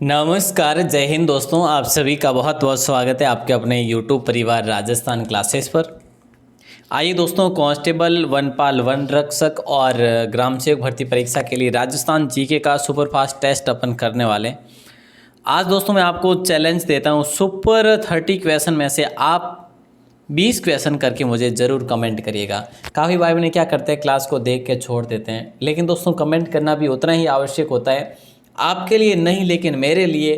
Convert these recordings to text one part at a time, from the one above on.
नमस्कार, जय हिंद दोस्तों। आप सभी का बहुत बहुत स्वागत है आपके अपने यूट्यूब परिवार राजस्थान क्लासेस पर। आइए दोस्तों, कांस्टेबल, वनपाल, वन रक्षक और ग्राम सेवक भर्ती परीक्षा के लिए राजस्थान जीके का सुपरफास्ट टेस्ट अपन करने वाले हैं। आज दोस्तों मैं आपको चैलेंज देता हूं, सुपर 30 क्वेश्चन में से आप 20 क्वेश्चन करके मुझे ज़रूर कमेंट करिएगा। काफ़ी भाई बहन क्या करते हैं, क्लास को देख के छोड़ देते हैं, लेकिन दोस्तों कमेंट करना भी उतना ही आवश्यक होता है। आपके लिए नहीं लेकिन मेरे लिए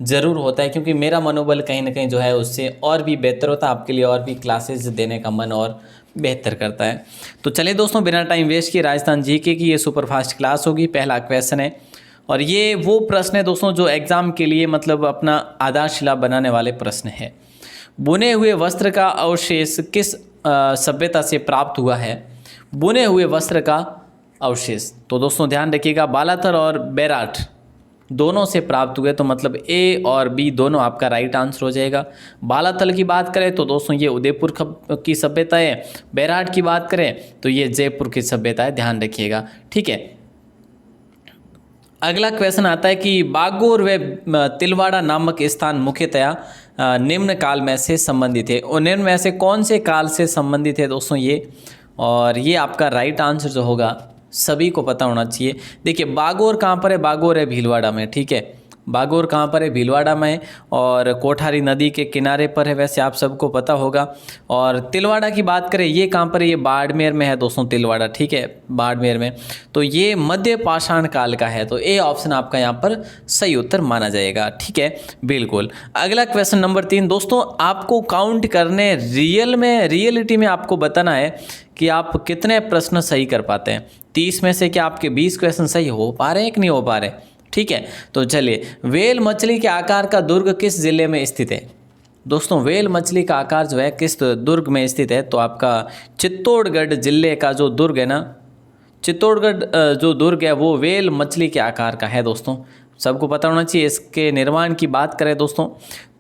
ज़रूर होता है, क्योंकि मेरा मनोबल कहीं ना कहीं जो है उससे और भी बेहतर होता है, आपके लिए और भी क्लासेस देने का मन और बेहतर करता है। तो चलिए दोस्तों, बिना टाइम वेस्ट किए राजस्थान जीके की ये सुपरफास्ट क्लास होगी। पहला क्वेश्चन है और ये वो प्रश्न है दोस्तों जो एग्ज़ाम के लिए मतलब अपना आधारशिला बनाने वाले प्रश्न है। बुने हुए वस्त्र का अवशेष किस सभ्यता से प्राप्त हुआ है? बुने हुए वस्त्र का अवशेष, तो दोस्तों ध्यान रखिएगा, बालाथल और बैराठ दोनों से प्राप्त हुए, तो मतलब ए और बी दोनों आपका राइट आंसर हो जाएगा। बालाथल की बात करें तो दोस्तों ये उदयपुर की सभ्यता है, बैराठ की बात करें तो ये जयपुर की सभ्यता है, ध्यान रखिएगा, ठीक है। अगला क्वेश्चन आता है कि बागोर व तिलवाड़ा नामक स्थान मुख्यतया निम्न काल में से संबंधित है, और निम्न में से कौन से काल से संबंधित है दोस्तों ये? और ये आपका राइट आंसर जो होगा सभी को पता होना चाहिए। देखिए बागोर कहाँ पर है? बागोर है भीलवाड़ा में, ठीक है। बागोर कहाँ पर है? भीलवाड़ा में, और कोठारी नदी के किनारे पर है, वैसे आप सबको पता होगा। और तिलवाड़ा की बात करें, ये कहाँ पर है? ये बाड़मेर में है दोस्तों तिलवाड़ा, ठीक है, बाड़मेर में। तो ये मध्य पाषाण काल का है, तो ए ऑप्शन आपका यहाँ पर सही उत्तर माना जाएगा, ठीक है, बिल्कुल। अगला क्वेश्चन नंबर 3 दोस्तों, आपको काउंट करने रियलिटी में आपको बताना है कि आप कितने प्रश्न सही कर पाते हैं। 30 में से क्या आपके 20 क्वेश्चन सही हो पा रहे हैं कि नहीं हो पा रहे? ठीक है, तो चलिए, वेल मछली के आकार का दुर्ग किस जिले में स्थित है? दोस्तों वेल मछली का आकार जो है किस दुर्ग में स्थित है? तो आपका चित्तौड़गढ़ जिले का जो दुर्ग है ना, चित्तौड़गढ़ जो दुर्ग है वो वेल मछली के आकार का है दोस्तों, सबको पता होना चाहिए। इसके निर्माण की बात करें दोस्तों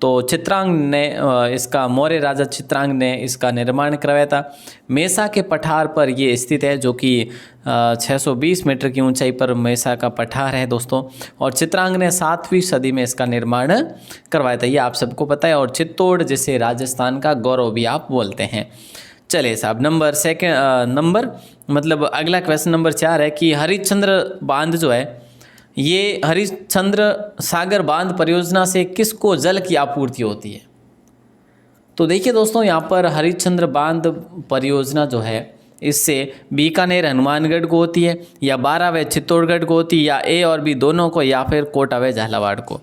तो चित्रांग ने इसका, मौर्य राजा चित्रांग ने इसका निर्माण करवाया था। मेसा के पठार पर ये स्थित है, जो कि 620 मीटर की ऊंचाई पर मेसा का पठार है दोस्तों। और चित्रांग ने 7वीं सदी में इसका निर्माण करवाया था, ये आप सबको पता है। और चित्तौड़ जिसे राजस्थान का गौरव भी आप बोलते हैं। चलिए साहब, अगला क्वेश्चन नंबर 4 है कि हरिश्चंद्र बांध जो है, ये हरिश्चंद्र सागर बांध परियोजना से किसको जल की आपूर्ति होती है? तो देखिए दोस्तों, यहाँ पर हरिश्चंद्र बांध परियोजना जो है इससे बीकानेर हनुमानगढ़ को होती है, या बारां व चित्तौड़गढ़ को होती है, या ए और बी दोनों को, या फिर कोटा व झालावाड़ को।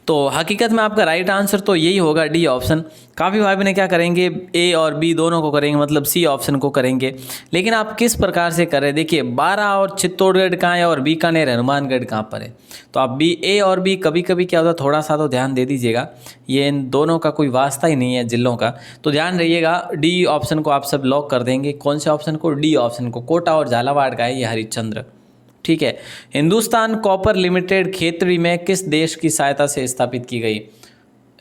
तो हकीकत में आपका राइट आंसर तो यही होगा, डी ऑप्शन। काफ़ी भाई बहन क्या करेंगे, ए और बी दोनों को करेंगे, मतलब सी ऑप्शन को करेंगे। लेकिन आप किस प्रकार से कर रहे हैं? देखिए बारां और चित्तौड़गढ़ कहाँ है और बीकानेर हनुमानगढ़ कहाँ पर है? तो आप बी, ए और बी कभी कभी क्या होता है, थोड़ा सा तो ध्यान दे दीजिएगा, ये इन दोनों का कोई वास्ता ही नहीं है जिलों का। तो ध्यान रहिएगा, डी ऑप्शन को आप सब लॉक कर देंगे। कौन से ऑप्शन को? डी ऑप्शन को। कोटा और झालावाड़ का है ये हरिश्चंद्र, ठीक है। हिंदुस्तान कॉपर लिमिटेड खेतड़ी में किस देश की सहायता से स्थापित की गई?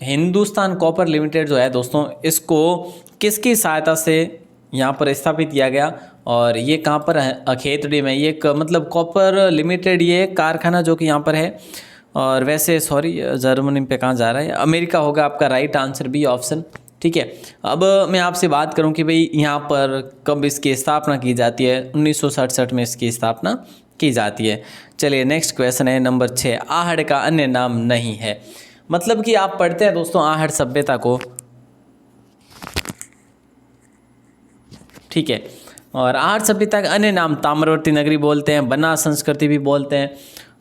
हिंदुस्तान कॉपर लिमिटेड जो है दोस्तों, इसको किसकी सहायता से यहाँ पर स्थापित किया गया? और ये कहाँ पर है? खेतड़ी में। ये मतलब कॉपर लिमिटेड ये कारखाना जो कि यहाँ पर है, और वैसे सॉरी जर्मनी पे कहाँ जा रहा है, अमेरिका होगा आपका राइट आंसर, बी ऑप्शन, ठीक है। अब मैं आपसे बात करूं कि भाई यहाँ पर कब इसकी स्थापना की जाती है? 1967 में इसकी स्थापना की जाती है। चलिए नेक्स्ट क्वेश्चन है नंबर 6, आहड़ का अन्य नाम नहीं है। मतलब कि आप पढ़ते हैं दोस्तों आहड़ सभ्यता को, ठीक है। और आहड़ सभ्यता का अन्य नाम ताम्रवर्ती नगरी बोलते हैं, बन्ना संस्कृति भी बोलते हैं,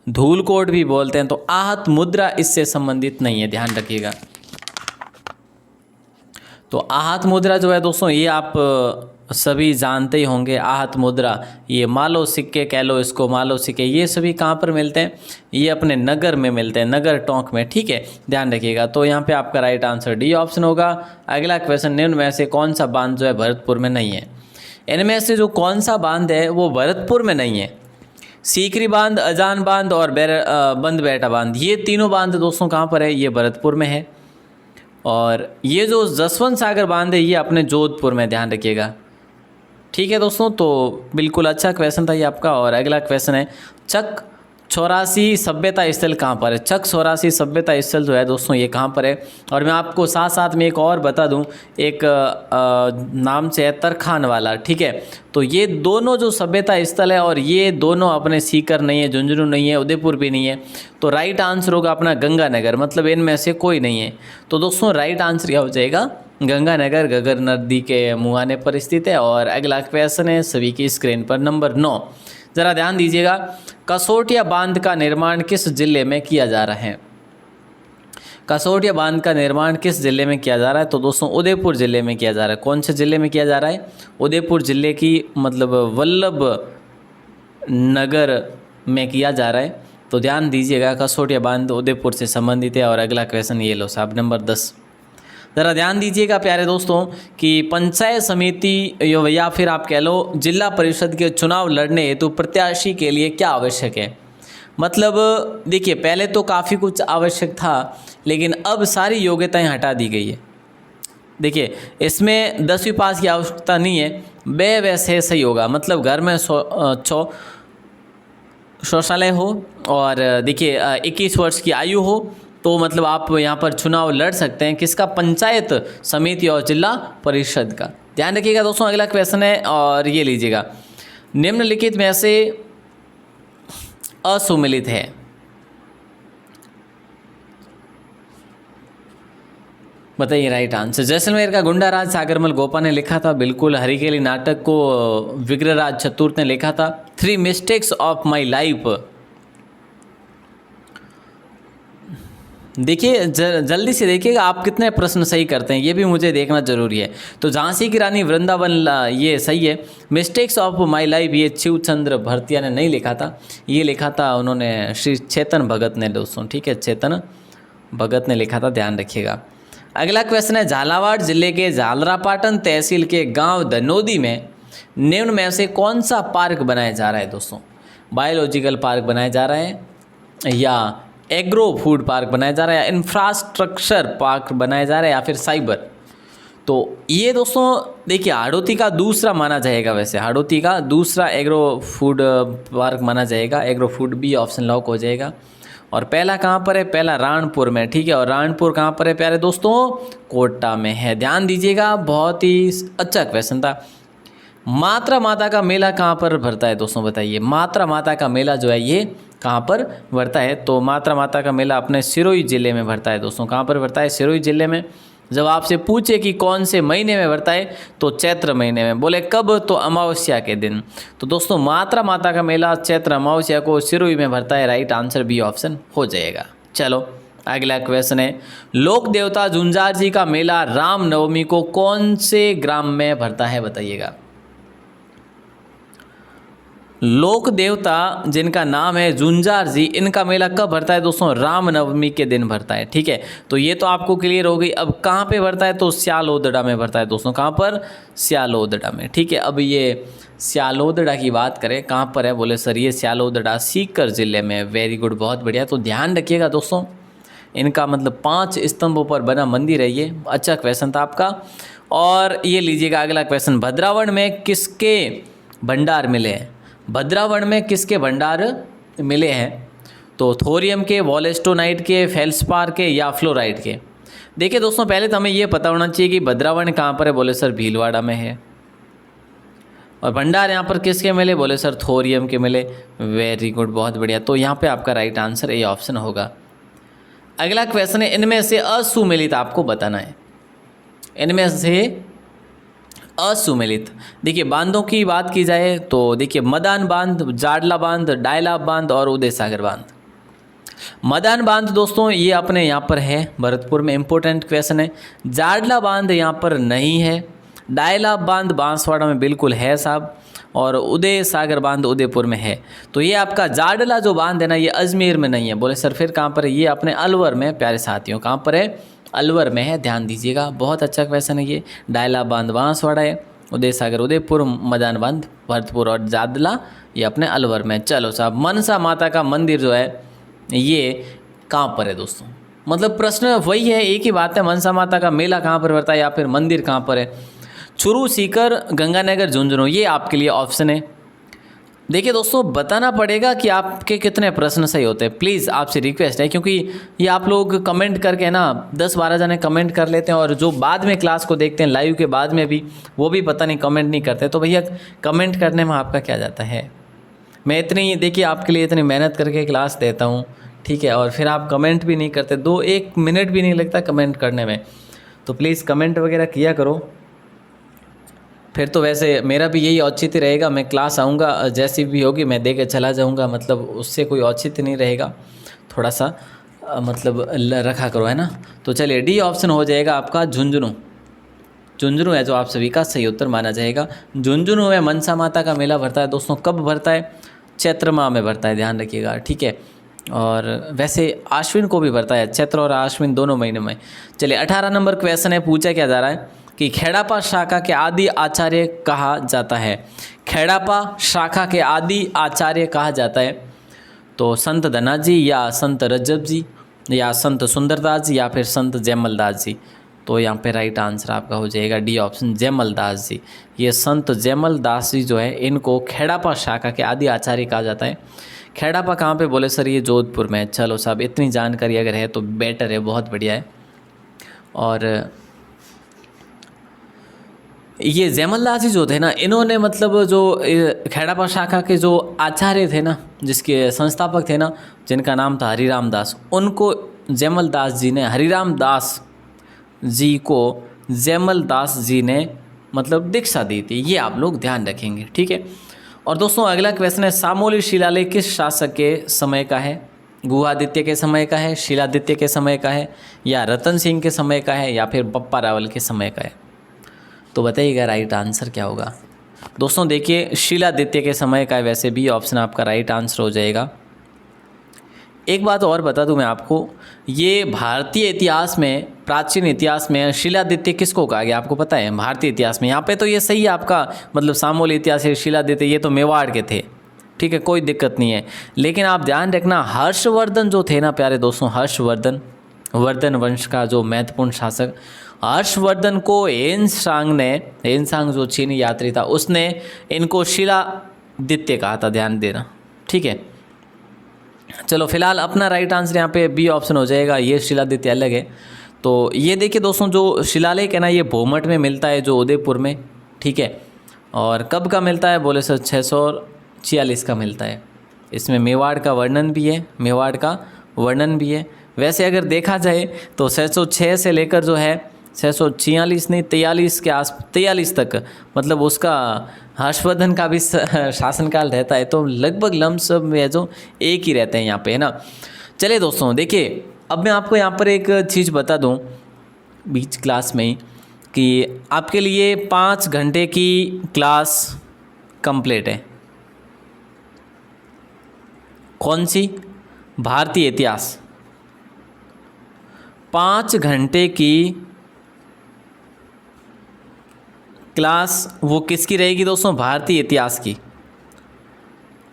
धूलकोट भी बोलते हैं। तो आहत मुद्रा इससे संबंधित नहीं है, ध्यान रखिएगा। तो आहत मुद्रा जो है दोस्तों, ये आप सभी जानते ही होंगे। आहत मुद्रा, ये मालो सिक्के कह लो इसको, मालो सिक्के, ये सभी कहाँ पर मिलते हैं? ये अपने नगर में मिलते हैं, नगर टोंक में, ठीक है, ध्यान रखिएगा। तो यहाँ पे आपका राइट आंसर डी ऑप्शन होगा। अगला क्वेश्चन, निम्न में से कौन सा बांध जो है भरतपुर में नहीं है? इनमें से जो कौन सा बांध है वो भरतपुर में नहीं है? सीकरी बांध, अजान बांध और बंद बेटा बांध, ये तीनों बांध दोस्तों कहाँ पर है? ये भरतपुर में है। और ये जो जसवंत सागर बांध है ये अपने जोधपुर में, ध्यान रखिएगा, ठीक है दोस्तों। तो बिल्कुल अच्छा क्वेश्चन था ये आपका। और अगला क्वेश्चन है, चक चौरासी सभ्यता स्थल कहाँ पर है? चक चौरासी सभ्यता स्थल जो है दोस्तों ये कहाँ पर है? और मैं आपको साथ साथ में एक और बता दूं, एक नाम से है तरखान वाला, ठीक है। तो ये दोनों जो सभ्यता स्थल है और ये दोनों अपने सीकर नहीं है, झुंझुनू नहीं है, उदयपुर भी नहीं है। तो राइट आंसर होगा अपना गंगानगर, मतलब इनमें से कोई नहीं है। तो दोस्तों राइट आंसर क्या हो जाएगा? गंगानगर घग्गर नदी के मुहाने पर स्थित है। और अगला क्वेश्चन है सभी की स्क्रीन पर, नंबर 9। ज़रा ध्यान दीजिएगा, कसोटिया बांध का निर्माण किस जिले में किया जा रहा है? कसोटिया बांध का निर्माण किस जिले में किया जा रहा है? तो दोस्तों उदयपुर जिले में किया जा रहा है। कौन से जिले में किया जा रहा है? उदयपुर जिले की मतलब वल्लभ नगर में किया जा रहा है। तो ध्यान दीजिएगा, कसोटिया बांध उदयपुर से संबंधित है। और अगला क्वेश्चन ये लो साहब, नंबर 10। ज़रा ध्यान दीजिएगा प्यारे दोस्तों कि पंचायत समिति या फिर आप कह लो जिला परिषद के चुनाव लड़ने हेतु प्रत्याशी के लिए क्या आवश्यक है? मतलब देखिए, पहले तो काफ़ी कुछ आवश्यक था, लेकिन अब सारी योग्यताएं हटा दी गई है। देखिए, इसमें 10वीं पास की आवश्यकता नहीं है, बे वैसे सही होगा। मतलब घर में शौचालय हो और देखिए 21 वर्ष की आयु हो, तो मतलब आप यहाँ पर चुनाव लड़ सकते हैं। किसका? पंचायत समिति और जिला परिषद का। ध्यान रखिएगा दोस्तों। अगला क्वेश्चन है और ये लीजिएगा, निम्नलिखित में से असुमेलित है। बताइए राइट आंसर। जैसलमेर का गुंडाराज सागरमल गोपा ने लिखा था, बिल्कुल। हरिकेली नाटक को विग्रहराज चतुर्थ ने लिखा था। 3 मिस्टेक्स ऑफ माई लाइफ। देखिए जल्दी से देखिएगा आप कितने प्रश्न सही करते हैं, ये भी मुझे देखना जरूरी है। तो झांसी की रानी वृंदावन ये सही है। मिस्टेक्स ऑफ माई लाइफ ये शिवचंद्र भरतिया ने नहीं लिखा था, ये लिखा था उन्होंने श्री चेतन भगत ने दोस्तों, ठीक है, चेतन भगत ने लिखा था, ध्यान रखिएगा। अगला क्वेश्चन है, झालावाड़ जिले के झालरापाटन तहसील के गाँव धनोदी में निम्न में से कौन सा पार्क बनाया जा रहा है दोस्तों? बायोलॉजिकल पार्क बनाया जा रहा है, या एग्रो फूड पार्क बनाया जा रहा है, या इंफ्रास्ट्रक्चर पार्क बनाया जा रहा है, या फिर साइबर? तो ये दोस्तों देखिए हाड़ौती का दूसरा माना जाएगा। वैसे हाड़ौती का दूसरा एग्रो फूड पार्क माना जाएगा। एग्रो फूड भी ऑप्शन लॉक हो जाएगा। और पहला कहाँ पर है? पहला राणपुर में, ठीक है। और राणपुर कहाँ पर है प्यारे दोस्तों? कोटा में है। ध्यान दीजिएगा, बहुत ही अच्छा क्वेश्चन था। मात्रा माता का मेला कहाँ पर भरता है दोस्तों? बताइए, मात्रा माता का मेला जो है ये कहाँ पर भरता है? तो मात्रा माता का मेला अपने सिरोही जिले में भरता है दोस्तों। कहाँ पर भरता है? सिरोही जिले में। जब आपसे पूछे कि कौन से महीने में भरता है, तो चैत्र महीने में। बोले कब? तो अमावस्या के दिन। तो दोस्तों मात्रा माता का मेला चैत्र अमावस्या को सिरोही में भरता है। राइट आंसर बी ऑप्शन हो जाएगा। चलो अगला क्वेश्चन है, लोक देवता झुंझार जी का मेला रामनवमी को कौन से ग्राम में भरता है? बताइएगा। लोक देवता जिनका नाम है झुंझार जी, इनका मेला कब भरता है दोस्तों? रामनवमी के दिन भरता है, ठीक है। तो ये तो आपको क्लियर हो गई। अब कहाँ पे भरता है? तो स्यालोदड़ा में भरता है दोस्तों। कहाँ पर? स्यालोदड़ा में, ठीक है। अब ये स्यालोदड़ा की बात करें, कहाँ पर है? बोले सर ये स्यालोदड़ा सीकर जिले में। वेरी गुड, बहुत बढ़िया। तो ध्यान रखिएगा दोस्तों, इनका मतलब 5 स्तंभों पर बना मंदिर है ये। अच्छा क्वेश्चन था आपका। और ये लीजिएगा अगला क्वेश्चन, भद्रावण में किसके भंडार मिले हैं? भद्रावण में किसके भंडार मिले हैं? तो थोरियम के, वॉलेस्टोनाइट के, फेल्सपार के, या फ्लोराइड के? देखिए दोस्तों, पहले तो हमें ये पता होना चाहिए कि भद्रावण कहाँ पर है। बोले सर भीलवाड़ा में है। और भंडार यहाँ पर किसके मिले? बोले सर थोरियम के मिले। वेरी गुड, बहुत बढ़िया। तो यहाँ पे आपका राइट आंसर ए ऑप्शन होगा। अगला क्वेश्चन है, इनमें से असुमेलित आपको बताना है। इनमें से असुमेलित, देखिए बांधों की बात की जाए तो देखिए मदान बांध, जाडला बांध, डायला बांध और उदय सागर बांध। मदान बांध दोस्तों ये अपने यहाँ पर है भरतपुर में, इंपॉर्टेंट क्वेश्चन है। जाडला बांध यहाँ पर नहीं है। डायला बांध बांसवाड़ा में बिल्कुल है साहब। और उदय सागर बांध उदयपुर में है। तो ये आपका जाडला जो बांध है ना, ये अजमेर में नहीं है। बोले सर फिर कहाँ पर है? ये अपने अलवर में प्यारे साथियों। कहाँ पर है? अलवर में है। ध्यान दीजिएगा, बहुत अच्छा क्वेश्चन है ये। डायला बांध बांसवाड़ा है, उदय सागर उदयपुर, मदान बांध भरतपुर, और जाडला ये अपने अलवर में। चलो साहब, मनसा माता का मंदिर जो है ये कहाँ पर है दोस्तों? मतलब प्रश्न वही है, एक ही बात है, मनसा माता का मेला कहाँ पर भरता है या फिर मंदिर कहाँ पर है? चुरू, सीकर, गंगानगर, झुंझुनू, ये आपके लिए ऑप्शन है। देखिए दोस्तों, बताना पड़ेगा कि आपके कितने प्रश्न सही होते हैं। प्लीज़ आपसे रिक्वेस्ट है, क्योंकि ये आप लोग कमेंट करके ना 10-12 जने कमेंट कर लेते हैं, और जो बाद में क्लास को देखते हैं लाइव के बाद में भी, वो भी पता नहीं कमेंट नहीं करते। तो भैया कमेंट करने में आपका क्या जाता है? मैं इतनी, देखिए आपके लिए इतनी मेहनत करके क्लास देता हूँ, ठीक है, और फिर आप कमेंट भी नहीं करते, 1 मिनट भी नहीं लगता कमेंट करने में। तो प्लीज़ कमेंट वगैरह किया करो। फिर तो वैसे मेरा भी यही औचित्य रहेगा, मैं क्लास आऊँगा, जैसी भी होगी मैं दे के चला जाऊँगा, मतलब उससे कोई औचित्य नहीं रहेगा। थोड़ा सा मतलब रखा करो, है ना। तो चलिए, डी ऑप्शन हो जाएगा आपका झुंझुनू। झुंझुनू है जो आप सभी का सही उत्तर माना जाएगा। झुंझुनू में मनसा माता का मेला भरता है दोस्तों। कब भरता है? चैत्र माह में भरता है, ध्यान रखिएगा, ठीक है। और वैसे आश्विन को भी भरता है, चैत्र और आश्विन दोनों महीने में। चलिए, 18 नंबर क्वेश्चन है, पूछा क्या जा रहा है कि खेड़ापा शाखा के आदि आचार्य कहा जाता है। खेड़ापा शाखा के आदि आचार्य कहा जाता है। तो संत धना जी, या संत रज्जब जी, या संत सुंदरदास जी, या फिर संत जयमलदास जी। तो यहाँ पे राइट आंसर आपका हो जाएगा डी ऑप्शन, जयमलदास जी। ये संत जयमलदास जी जो है, इनको खेड़ापा शाखा के आदि आचार्य कहा जाता है। खेड़ापा कहाँ पे? बोले सर ये जोधपुर में। चलो साहब, इतनी जानकारी अगर है तो बेटर है, बहुत बढ़िया है। और ये जयमलदास जी जो थे ना, इन्होंने मतलब जो खेड़ापा शाखा के जो आचार्य थे ना, जिसके संस्थापक थे ना, जिनका नाम था हरिराम दास, उनको जयमलदास जी ने, हरिराम दास जी को जयमलदास जी ने मतलब दीक्षा दी थी। ये आप लोग ध्यान रखेंगे, ठीक है। और दोस्तों अगला क्वेश्चन है, सामोली शिलालेख किस शासक के समय का है? गुहादित्य के समय का है, शिलादित्य के समय का है, या रतन सिंह के समय का है, या फिर बप्पा रावल के समय का है? तो बताइएगा राइट आंसर क्या होगा। दोस्तों देखिए, शिलादित्य के समय का है, वैसे भी ऑप्शन आपका राइट आंसर हो जाएगा। एक बात और बता दूं मैं आपको, ये भारतीय इतिहास में, प्राचीन इतिहास में शिलादित्य किसको कहा गया आपको पता है? भारतीय इतिहास में, यहाँ पे तो ये सही है आपका, मतलब सामोली इतिहास है, शिलादित्य ये तो मेवाड़ के थे, ठीक है, कोई दिक्कत नहीं है। लेकिन आप ध्यान रखना, हर्षवर्धन जो थे ना प्यारे दोस्तों, हर्षवर्धन, वर्धन वंश का जो महत्वपूर्ण शासक, हर्षवर्धन को हेनसांग जो चीनी यात्री था, उसने इनको शिलादित्य कहा था, ध्यान देना, ठीक है। चलो फिलहाल अपना राइट आंसर यहाँ पे बी ऑप्शन हो जाएगा, ये शिलादित्य अलग है। तो ये देखिए दोस्तों, जो शिलालेख है ना, ये भोमट में मिलता है, जो उदयपुर में, ठीक है। और कब का मिलता है? बोले सर 646 का मिलता है। इसमें मेवाड़ का वर्णन भी है, वैसे अगर देखा जाए तो 606 से लेकर जो है 646 नहीं 43 तक, मतलब उसका हर्षवर्धन का भी शासनकाल रहता है। तो लगभग लमसम में जो एक ही रहते हैं यहाँ पे, है ना। चलिए दोस्तों देखिए, अब मैं आपको यहाँ पर एक चीज़ बता दूँ बीच क्लास में ही, कि आपके लिए 5 घंटे की क्लास कंप्लीट है। कौन सी? भारतीय इतिहास। 5 घंटे की क्लास वो किसकी रहेगी दोस्तों? भारतीय इतिहास की।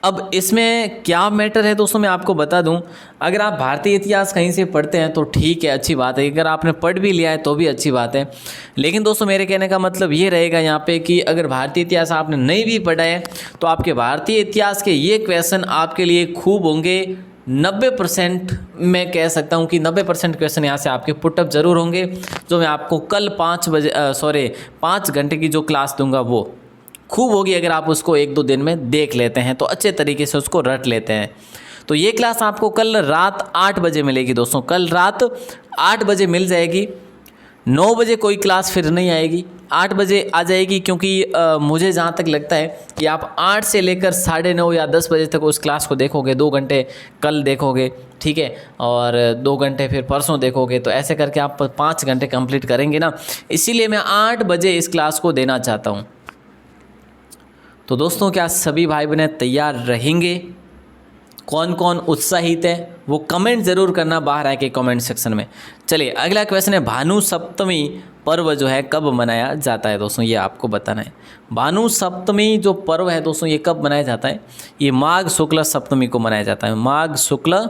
अब इसमें क्या मैटर है दोस्तों, मैं आपको बता दूं, अगर आप भारतीय इतिहास कहीं से पढ़ते हैं तो ठीक है, अच्छी बात है। अगर आपने पढ़ भी लिया है तो भी अच्छी बात है। लेकिन दोस्तों मेरे कहने का मतलब ये रहेगा यहाँ पे कि अगर भारतीय इतिहास आपने नहीं भी पढ़ा है तो आपके भारतीय इतिहास के ये क्वेश्चन आपके लिए खूब होंगे। 90% मैं कह सकता हूँ कि 90% क्वेश्चन यहाँ से आपके पुटअप जरूर होंगे, जो मैं आपको कल 5 घंटे की जो क्लास दूंगा वो खूब होगी। अगर आप उसको 1-2 दिन में देख लेते हैं तो अच्छे तरीके से उसको रट लेते हैं। तो ये क्लास आपको कल रात 8 बजे मिलेगी दोस्तों, कल रात 8 बजे मिल जाएगी। 9 बजे कोई क्लास फिर नहीं आएगी, 8 बजे आ जाएगी, क्योंकि मुझे जहाँ तक लगता है कि आप 8 से लेकर 9:30 या 10 बजे तक उस क्लास को देखोगे। 2 घंटे कल देखोगे, ठीक है, और 2 घंटे फिर परसों देखोगे, तो ऐसे करके आप 5 घंटे कंप्लीट करेंगे ना। इसीलिए मैं 8 बजे इस क्लास को देना चाहता हूँ। तो दोस्तों क्या सभी भाई बहनें तैयार रहेंगे? कौन कौन उत्साहित है वो कमेंट ज़रूर करना बाहर आके कमेंट सेक्शन में। चलिए अगला क्वेश्चन है, भानु सप्तमी पर्व जो है कब मनाया जाता है दोस्तों? ये आपको बताना है। भानु सप्तमी जो पर्व है दोस्तों, ये कब मनाया जाता है? ये माघ शुक्ल सप्तमी को मनाया जाता है। माघ शुक्ल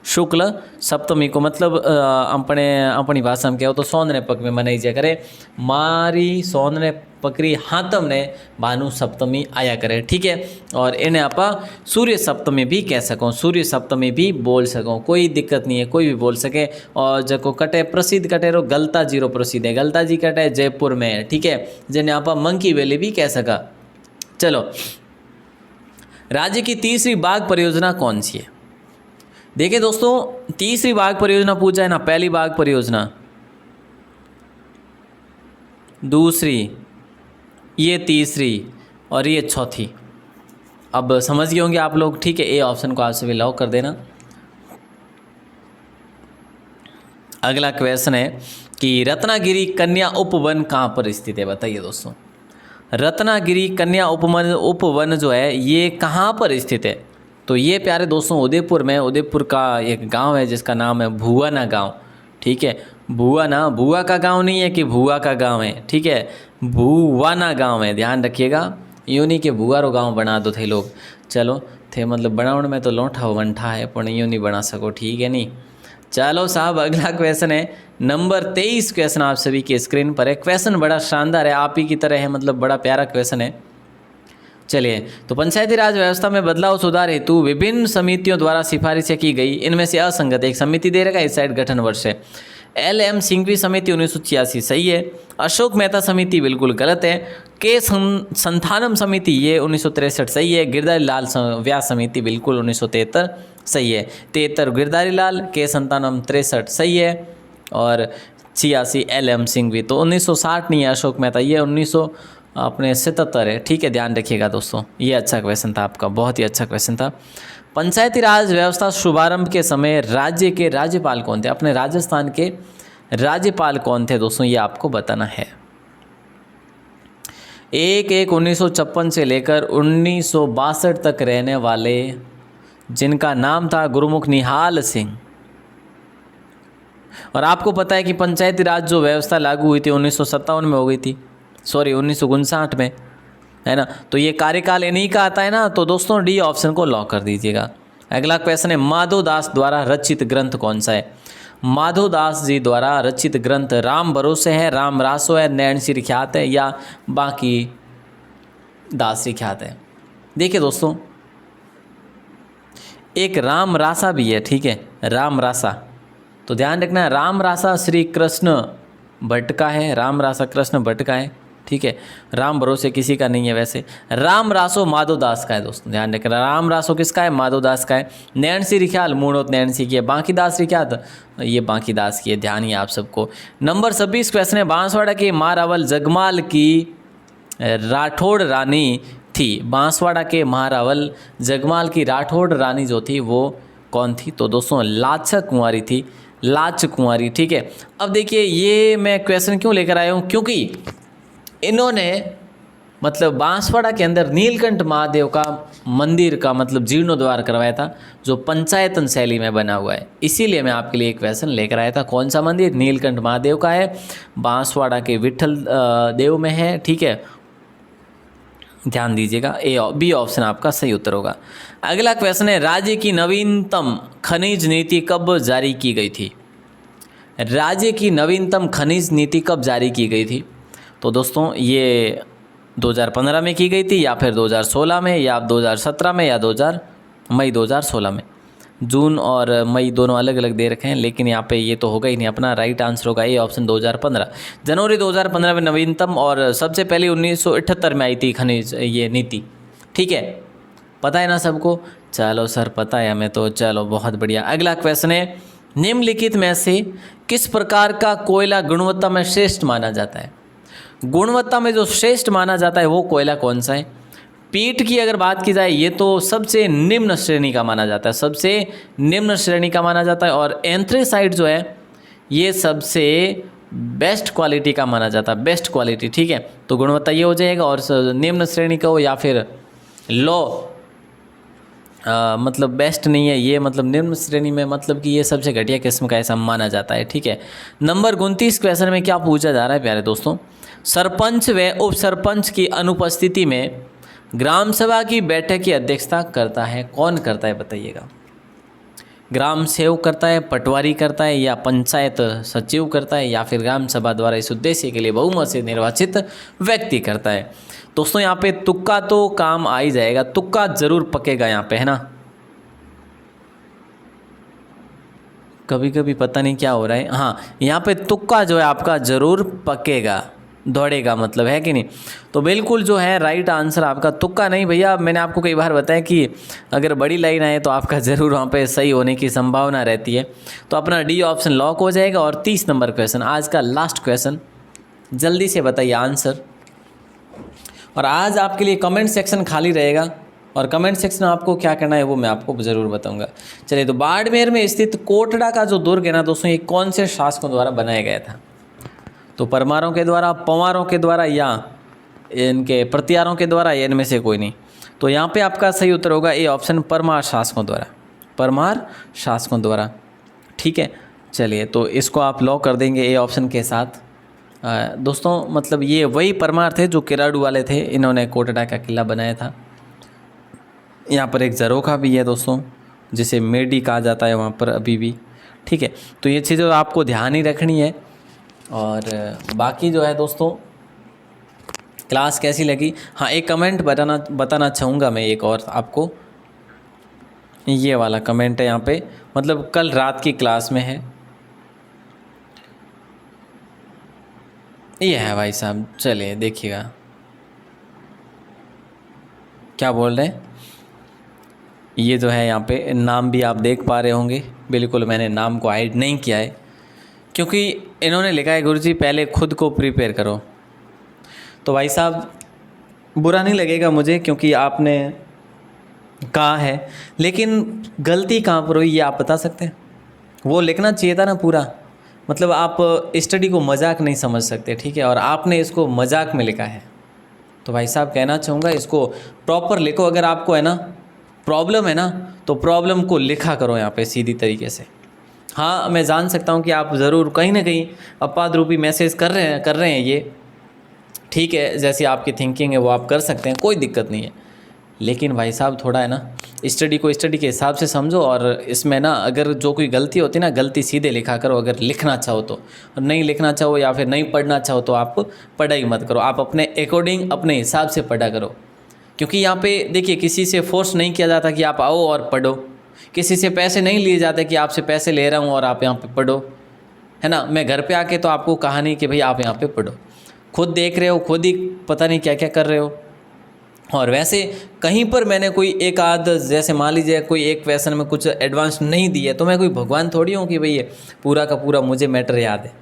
शुक्ल सप्तमी को मतलब अपनी भाषा में कहो तो सोनने पक में मनाई जाया करे। मारी सोनने पकड़ी हाथम ने भानु सप्तमी आया करे, ठीक है। और इन्हें आप सूर्य सप्तमी भी कह सको, सूर्य सप्तमी भी बोल सको, कोई दिक्कत नहीं है, कोई भी बोल सके। और जको कटे प्रसिद्ध कटे रो गलता जी रो प्रसिद्ध है, गलता जी कटे जयपुर में है, ठीक है, जिन्हें आप मंकी वैली भी कह सका। चलो, राज्य की तीसरी बाघ परियोजना कौन सी है? देखिए दोस्तों, तीसरी बाघ परियोजना पूछा है ना, पहली बाघ परियोजना, दूसरी, ये तीसरी और ये चौथी। अब समझ गए होंगे आप लोग, ठीक है। ए ऑप्शन को आप सभी लॉक कर देना। अगला क्वेश्चन है कि रत्नागिरी कन्या उपवन कहाँ पर स्थित है? बताइए दोस्तों, रत्नागिरी कन्या उपवन जो है ये कहाँ पर स्थित है? तो ये प्यारे दोस्तों उदयपुर में, उदयपुर का एक गांव है जिसका नाम है भुआना गांव, ठीक है। भुआना, भुआ का गांव नहीं है कि भुआ का गांव है, ठीक है, भुआना गांव है, ध्यान रखिएगा। यूँ नहीं कि भुआरो गांव बना दो थे लोग, चलो थे मतलब बनाने में तो लौठा वंठा है, पर यूँ नहीं बना सको, ठीक है नहीं। चलो साहब, अगला क्वेश्चन है नंबर 23 क्वेश्चन आप सभी की स्क्रीन पर है। क्वेश्चन बड़ा शानदार है, आप ही की तरह है, मतलब बड़ा प्यारा क्वेश्चन है। चलिए, तो पंचायती राज व्यवस्था में बदलाव सुधार हेतु विभिन्न समितियों द्वारा सिफारिशें की गई, इनमें से असंगत एक समिति दे रखा है, इस साइड गठन वर्ष है। LM सिंघवी समिति 1986 सही है। अशोक मेहता समिति बिल्कुल गलत है। के संथानम समिति ये 1963 सही है। गिरधारी लाल व्यास समिति बिल्कुल 1973 सही है। 73 गिरधारी लाल, के संतानम 63 सही है। और 86 LM सिंघवी, तो 1960 नहीं है अशोक मेहता, ये 1977 है, ठीक है, ध्यान रखिएगा दोस्तों। ये अच्छा क्वेश्चन था आपका, बहुत ही अच्छा क्वेश्चन था। पंचायती राज व्यवस्था शुभारंभ के समय राज्य के राज्यपाल कौन थे? अपने राजस्थान के राज्यपाल कौन थे दोस्तों, ये आपको बताना है। 1/1/1956 से लेकर 1962 तक रहने वाले, जिनका नाम था गुरुमुख निहाल सिंह। और आपको पता है कि पंचायती राज जो व्यवस्था लागू हुई थी 1957 में हो गई थी, सॉरी 1959 में, है ना। तो ये कार्यकाल इन्हीं का आता है ना, तो दोस्तों डी ऑप्शन को लॉक कर दीजिएगा। अगला क्वेश्चन है माधोदास द्वारा रचित ग्रंथ कौन सा है? माधोदास जी द्वारा रचित ग्रंथ राम भरोसे है, राम रासो है, नैण सिर ख्यात है, या बाकी दास श्री ख्यात है? देखिए दोस्तों, एक राम रासा भी है, ठीक है, राम रासा, तो ध्यान रखना राम रासा श्री कृष्ण भट्ट का है, राम रासा कृष्ण भट्ट का है, ठीक है। राम भरोसे किसी का नहीं है वैसे। राम रासो माधोदास का है दोस्तों, ध्यान रखना, राम रासो किसका है? माधोदास का है। नैण सिर ख्याल मूणोत नैण सिंह की है। बाकी दास श्री ख्यात ये बाकी दास की है, ध्यान ही आप सबको। नंबर 26 क्वेश्चन है बांसवाड़ा के महारावल जगमाल की राठौड़ रानी थी। बांसवाड़ा के महारावल जगमाल की राठौड़ रानी जो थी वो कौन थी? तो दोस्तों लाचक कुंवारी थी, लाच कुंवारी, ठीक है। अब देखिए ये मैं क्वेश्चन क्यों लेकर आया हूँ, क्योंकि इन्होंने मतलब बांसवाड़ा के अंदर नीलकंठ महादेव का मंदिर का मतलब जीर्णोद्वार करवाया था, जो पंचायतन शैली में बना हुआ है। इसीलिए मैं आपके लिए एक क्वेश्चन लेकर आया था। कौन सा मंदिर? नीलकंठ महादेव का है, बांसवाड़ा के विठल देव में है, ठीक है, ध्यान दीजिएगा। बी ऑप्शन आपका सही उत्तर होगा। अगला क्वेश्चन है राज्य की नवीनतम खनिज नीति कब जारी की गई थी? राज्य की नवीनतम खनिज नीति कब जारी की गई थी? तो दोस्तों ये 2015 में की गई थी, या फिर 2016 में, या 2017 में, या मई 2016 में। जून और मई दोनों अलग अलग दे रखे हैं, लेकिन यहाँ पे ये तो होगा ही नहीं, अपना राइट आंसर होगा ए ऑप्शन 2015। जनवरी 2015 में नवीनतम, और सबसे पहले 1978 में आई थी खनिज ये नीति, ठीक है, पता है ना सबको? चलो सर पता है हमें तो, चलो बहुत बढ़िया। अगला क्वेश्चन है निम्नलिखित में से किस प्रकार का कोयला गुणवत्ता में श्रेष्ठ माना जाता है? गुणवत्ता में जो श्रेष्ठ माना जाता है वो कोयला कौन सा है? पीट की अगर बात की जाए ये तो सबसे निम्न श्रेणी का माना जाता है, सबसे निम्न श्रेणी का माना जाता है। और एंथ्रेसाइट जो है ये सबसे बेस्ट क्वालिटी का माना जाता है, बेस्ट क्वालिटी, ठीक है। तो गुणवत्ता ये हो जाएगा, और निम्न श्रेणी का हो या फिर लो मतलब बेस्ट नहीं है ये, मतलब निम्न श्रेणी में मतलब कि ये सबसे घटिया किस्म का ऐसा माना जाता है, ठीक है। नंबर 29 क्वेश्चन में क्या पूछा जा रहा है प्यारे दोस्तों? सरपंच व उप सरपंच की अनुपस्थिति में ग्राम सभा की बैठक की अध्यक्षता करता है, कौन करता है बताइएगा? ग्राम सेवक करता है, पटवारी करता है, या पंचायत सचिव करता है, या फिर ग्राम सभा द्वारा इस उद्देश्य के लिए बहुमत से निर्वाचित व्यक्ति करता है। दोस्तों यहाँ पे तुक्का तो काम आ ही जाएगा, तुक्का जरूर पकेगा यहाँ पे, है ना। कभी कभी पता नहीं क्या हो रहा है, हाँ यहाँ पे तुक्का जो है आपका ज़रूर पकेगा, दौड़ेगा मतलब, है कि नहीं। तो बिल्कुल जो है राइट आंसर आपका तुक्का नहीं भैया। मैंने आपको कई बार बताया कि अगर बड़ी लाइन आए तो आपका ज़रूर वहाँ पे सही होने की संभावना रहती है। तो अपना डी ऑप्शन लॉक हो जाएगा। और 30 नंबर क्वेश्चन, आज का लास्ट क्वेश्चन, जल्दी से बताइए आंसर। और आज आपके लिए कमेंट सेक्शन खाली रहेगा, और कमेंट सेक्शन में आपको क्या करना है वो मैं आपको ज़रूर बताऊंगा। चलिए, तो बाड़मेर में स्थित कोटड़ा का जो दुर्ग है ना दोस्तों, ये कौन से शासकों द्वारा बनाया गया था? तो परमारों के द्वारा, पंवारों के द्वारा, या इनके प्रतिहारों के द्वारा, या इनमें से कोई नहीं। तो यहाँ पे आपका सही उत्तर होगा ए ऑप्शन, परमार शासकों द्वारा, परमार शासकों द्वारा। ठीक है, चलिए तो इसको आप लॉक कर देंगे ए ऑप्शन के साथ। दोस्तों मतलब ये वही परमार थे जो किराड़ू वाले थे, इन्होंने कोटड़ा का किला बनाया था। यहाँ पर एक झरोखा भी है दोस्तों, जिसे मेडी कहा जाता है वहाँ पर अभी भी। ठीक है, तो ये चीज़ें आपको ध्यान ही रखनी है। और बाकी जो है दोस्तों, क्लास कैसी लगी, हाँ एक कमेंट बताना चाहूँगा मैं एक और आपको। ये वाला कमेंट है यहाँ पे, मतलब कल रात की क्लास में है, ये है भाई साहब। चलिए देखिएगा क्या बोल रहे हैं। ये जो है यहाँ पे नाम भी आप देख पा रहे होंगे, बिल्कुल मैंने नाम को हाइड नहीं किया है, क्योंकि इन्होंने लिखा है गुरुजी पहले खुद को प्रिपेयर करो। तो भाई साहब बुरा नहीं लगेगा मुझे, क्योंकि आपने कहा है, लेकिन गलती कहाँ पर हुई ये आप बता सकते हैं? वो लिखना चाहिए था ना पूरा, मतलब आप स्टडी को मजाक नहीं समझ सकते, ठीक है, और आपने इसको मजाक में लिखा है। तो भाई साहब कहना चाहूँगा इसको प्रॉपर लिखो। अगर आपको है ना प्रॉब्लम है ना, तो प्रॉब्लम को लिखा करो यहाँ पे सीधी तरीके से। हाँ मैं जान सकता हूँ कि आप ज़रूर कहीं ना कहीं अपवाद रूपी मैसेज कर रहे हैं ये, ठीक है, जैसी आपकी थिंकिंग है वो आप कर सकते हैं, कोई दिक्कत नहीं है। लेकिन भाई साहब थोड़ा है ना स्टडी को स्टडी के हिसाब से समझो, और इसमें ना अगर जो कोई गलती होती है ना, गलती सीधे लिखा करो अगर लिखना चाहो तो, और नहीं लिखना चाहो या फिर नहीं पढ़ना चाहो तो आप पढ़ाई मत करो, आप अपने अकॉर्डिंग अपने हिसाब से पढ़ा करो। क्योंकि यहाँ पे देखिए किसी से फोर्स नहीं किया जाता कि आप आओ और पढ़ो, किसी से पैसे नहीं लिए जाते कि आपसे पैसे ले रहा हूँ और आप यहाँ पे पढ़ो, है ना। मैं घर पे आके तो आपको कहा नहीं कि भाई आप यहाँ पे पढ़ो, खुद देख रहे हो, खुद ही पता नहीं क्या क्या कर रहे हो। और वैसे कहीं पर मैंने कोई एक आध, जैसे मान लीजिए कोई एक क्वेश्चन में कुछ एडवांस नहीं दिए, तो मैं कोई भगवान थोड़ी हूँ कि भाई ये पूरा का पूरा मुझे मैटर याद है।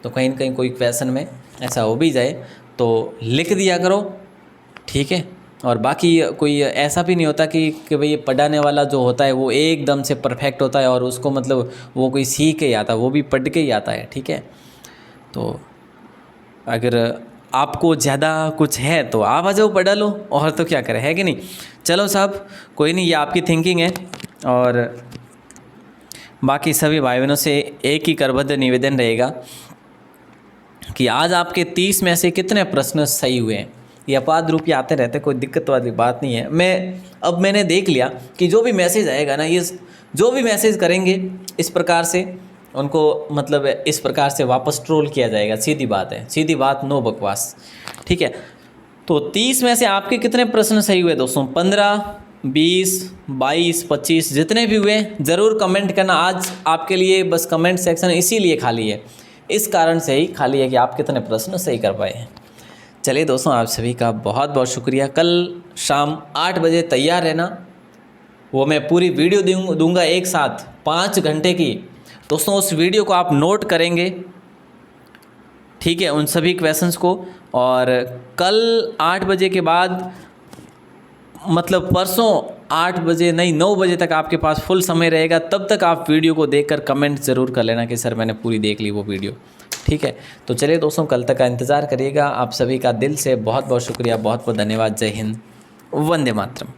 तो कहीं ना कहीं कोई क्वेश्चन में ऐसा हो भी जाए तो लिख दिया करो, ठीक है। और बाकी कोई ऐसा भी नहीं होता कि भाई ये पढ़ाने वाला जो होता है वो एकदम से परफेक्ट होता है और उसको मतलब वो कोई सीख के ही आता है, वो भी पढ़ के ही आता है, ठीक है। तो अगर आपको ज़्यादा कुछ है तो आप आ जाओ पढ़ा लो, और तो क्या करें, है कि नहीं। चलो साहब कोई नहीं, ये आपकी थिंकिंग है। और बाकी सभी भाई बहनों से एक ही करबद्ध निवेदन रहेगा कि आज आपके 30 में से कितने प्रश्न सही हुए हैं। ये अपवाद रूपी आते रहते, कोई दिक्कत वाली बात नहीं है। मैंने देख लिया कि जो भी मैसेज आएगा ना, ये जो भी मैसेज करेंगे इस प्रकार से उनको मतलब इस प्रकार से वापस ट्रोल किया जाएगा। सीधी बात है, सीधी बात, नो बकवास, ठीक है। तो 30 में से आपके कितने प्रश्न सही हुए दोस्तों? 15, 20, 22, 25 जितने भी हुए ज़रूर कमेंट करना। आज आपके लिए बस कमेंट सेक्शन इसीलिए खाली है, इस कारण से ही खाली है कि आप कितने प्रश्न सही कर पाए हैं। चलिए दोस्तों, आप सभी का बहुत बहुत शुक्रिया। कल शाम 8 बजे तैयार रहना, वो मैं पूरी वीडियो दूंगा एक साथ 5 घंटे की। दोस्तों उस वीडियो को आप नोट करेंगे, ठीक है, उन सभी क्वेश्चंस को। और कल 8 बजे के बाद मतलब परसों 8 बजे नहीं 9 बजे तक आपके पास फुल समय रहेगा। तब तक आप वीडियो को देखकर कमेंट ज़रूर कर लेना कि सर मैंने पूरी देख ली वो वीडियो, ठीक है। तो चलिए दोस्तों, कल तक का इंतज़ार करिएगा। आप सभी का दिल से बहुत बहुत शुक्रिया, बहुत बहुत धन्यवाद। जय हिंद, वंदे मातरम।